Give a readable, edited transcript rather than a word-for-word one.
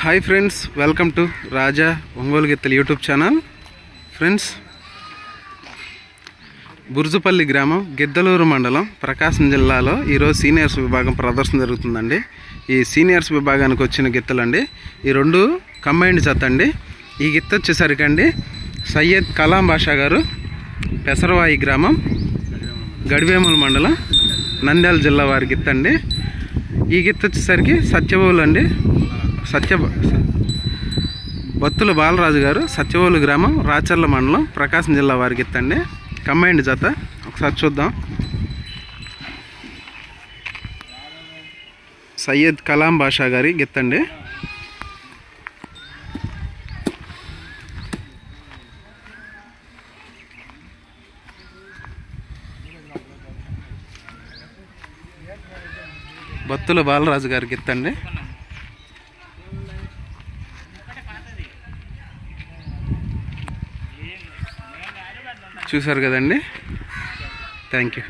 Hi friends, welcome to రాజా ఒంగోలు గిత్తలు YouTube channel. Friends, Burjupalli గ్రామం, గిద్దలూరు మండలం, ప్రకాశం జిల్లాలో ఈరోజు సీనియర్స్ విభాగం ప్రదర్శన జరుగుతుందండి. ఈ సీనియర్స్ విభాగానికి వచ్చిన గిత్తలండి. ఈ రెండు కంబైన్డ్ జత అండి. ఈ గిత్త వచ్చేసరికి అండి సయ్యద్ కలాం బాషా గారు, పెసరవాయి గ్రామం, గడివేముల మండలం, నంద్యాల జిల్లా వారి గిత్త అండి. ఈ గిత్త వచ్చేసరికి సత్యవోలు అండి, బత్తుల బాలరాజు గారు, సత్యవోలు గ్రామం, రాచర్ల మండలం, ప్రకాశం జిల్లా వారి గిత్త అండి. కంబైన్డ్ జత ఒకసారి చూద్దాం. సయ్యద్ కలాం బాషా గారి గిత్త అండి. బత్తుల బాలరాజు గారి గిత్త అండి. చూసారు కదండి. Thank you.